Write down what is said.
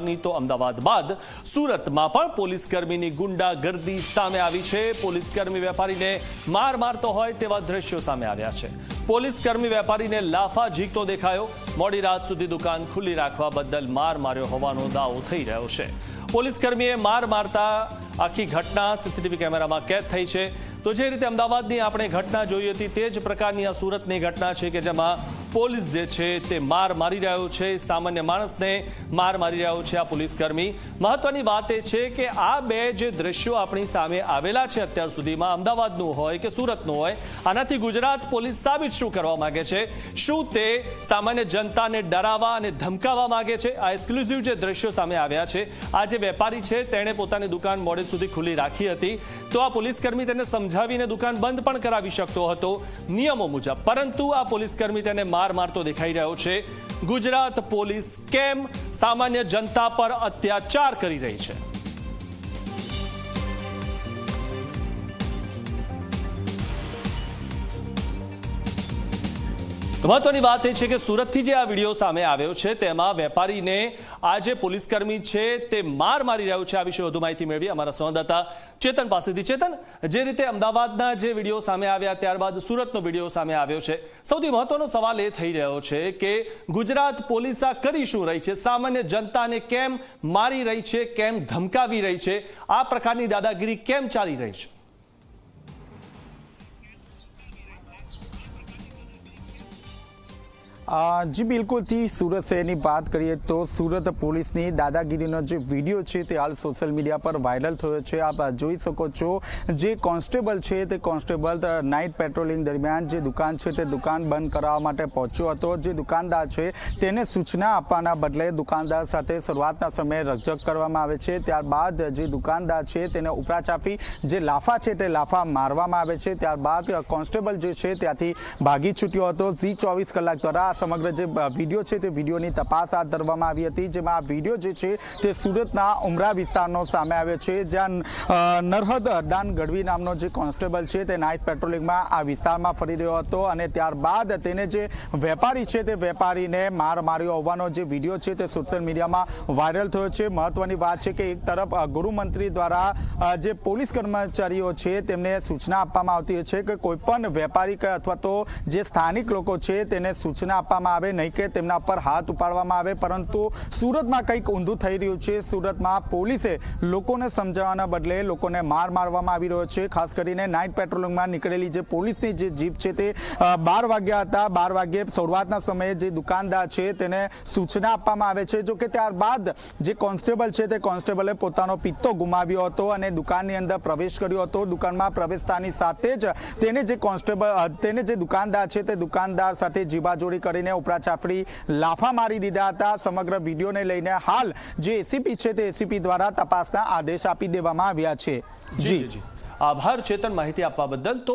વિસ્તારની તો અમદાવાદ બાદ સુરતમાં પણ પોલીસકર્મીની ગુંડાગર્દી સામે આવી છે। પોલીસકર્મી વેપારીને માર મારતો હોય તેવા દ્રશ્યો સામે આવ્યા છે। પોલીસકર્મી વેપારીને લાફા ઝીકતો દેખાયો। મોડી રાત સુધી દુકાન ખુલ્લી રાખવા બદલ માર માર્યો હોવાનો દાવો થઈ રહ્યો છે। પોલીસકર્મીએ માર મારતા આખી ઘટના સીસીટીવી કેમેરામાં કેદ થઈ છે। તો જે રીતે અમદાવાદની આપણે ઘટના જોઈ હતી તે જ પ્રકારની આ સુરતની ઘટના છે કે જેમાં પોલીસ જે છે તે માર મારી રહ્યો છે, સામાન્ય માણસને માર મારી રહ્યો છે આ પોલીસકર્મી। મહત્વની વાત એ છે કે આ બે જે દ્રશ્યો આપણી સામે આવેલા છે અત્યાર સુધીમાં, અમદાવાદનું હોય કે સુરતનું હોય, આનાથી ગુજરાત પોલીસ સાબિત શું કરવા માંગે છે? શું તે સામાન્ય જનતાને ડરાવવા અને ધમકાવવા માંગે છે? આ એક્સક્લુઝિવ જે દ્રશ્યો સામે આવ્યા છે, આ જે વેપારી છે તેણે પોતાની દુકાન મોડે સુધી ખુલ્લી રાખી હતી, તો આ પોલીસકર્મી તેને સમજાવીને દુકાન બંધ પણ કરાવી શકતો હતો નિયમો મુજબ, પરંતુ આ પોલીસકર્મી તેને માર મારતો દેખાઈ રહ્યો છે। ગુજરાત પોલીસ કેમ સામાન્ય જનતા પર અત્યાચાર કરી રહી છે? મહત્વની વાત એ છે કે સુરતથી જે આ વિડીયો સામે આવ્યો છે તેમાં વેપારીને આ જે પોલીસકર્મી છે તે માર મારી રહ્યો છે। આ વિશે વધુ માહિતી મેળવી અમારા સંવાદદાતા ચેતન પાસેથી। ચેતન, જે રીતે અમદાવાદના જે વિડીયો સામે આવ્યા ત્યારબાદ સુરતનો વિડીયો સામે આવ્યો છે, સૌથી મહત્વનો સવાલ એ થઈ રહ્યો છે કે ગુજરાત પોલીસ આ કરી શું રહી છે? સામાન્ય જનતાને કેમ મારી રહી છે, કેમ ધમકાવી રહી છે? આ પ્રકારની દાદાગીરી કેમ ચાલી રહી છે? जी बिल्कुल थी सूरत शहर की बात करिए तो सूरत पुलिस की दादागिरी जो वीडियो है तो हाल सोशल मीडिया पर वायरल थयो छे। आप जोई सको छो जे कॉन्स्टेबल है तो कॉन्स्टेबल नाइट पेट्रोलिंग दरमियान जो दुकान है तो दुकान बंद करवा माटे पहोंच्यो हतो। जे दुकानदार है तेने सूचना आपवाना बदले दुकानदार साथे शुरुआतना समय रकझक करवामां आवे छे। त्यारबाद जे दुकानदार है तेने उपराचापी जे लाफा है ते लाफा मारवामां आवे छे। त्यारबाद कॉन्स्टेबल जो है त्याथी भागी छूट्यो हतो। जी24 कलाक द्वारा समग्र जो वीडियो है तो वीडियो की तपास हाथ धरवामां आवी हती, जेमां आ वीडियो जो है ते सूरतना उमरा विस्तारनो सामे आव्यो छे। ज्यां नरहद दान गढ़वी नामनो जे कॉन्स्टेबल है ते नाइट पेट्रोलिंग में आ विस्तार में फरी रह्यो हतो अने त्यारबाद तेने जे वेपारी है ते वेपारी ने मार मार्यो होवानो जे वीडियो है ते सोशल मीडिया में वायरल थयो छे। महत्वनी बात है कि एक तरफ गृहमंत्री द्वारा जे पोलीस कर्मचारीओ छे तेमने सूचना आपवामां आवती छे कि कोईपण वेपारी के अथवा तो जे स्थानिक लोको छे तेने सूचना आवे नहीं कि तेमना पर हाथ उपाड़वामां आवे, परंतु सूरत में कंईक ऊंधू थई रह्युं छे। सूरत में पुलिसे लोकोने समजाववाना बदले लोकोने मार मारवामां आवी रह्यो छे। खास करीने नाइट पेट्रोलिंग में निकळेली जे पोलीसनी जे जीप छे ते 12 वाग्या हता। 12 वाग्ये शुरुआतना समये जे दुकानदार छे तेने सूचना आपवामां आवे छे। जो कि त्यारबाद जे कॉन्स्टेबल छे ते कॉन्स्टेबले पोतानो पित्तो गुमाव्यो हतो अने दुकाननी अंदर प्रवेश कर्यो हतो। दुकानमां प्रवेशतानी साथे ज तेने जे कॉन्स्टेबल तेने जे दुकानदार छे ते दुकानदार साथे जीबाजोड़ी કરીને ઉપરાચાફડી લાફા મારી દીધા હતા। સમગ્ર વિડીયોને લઈને હાલ જે એસીપી છે તે એસીપી દ્વારા તપાસના આદેશ આપી દેવામાં આવ્યા છે। જી આભાર ચેતન, માહિતી આપવા બદલ। તો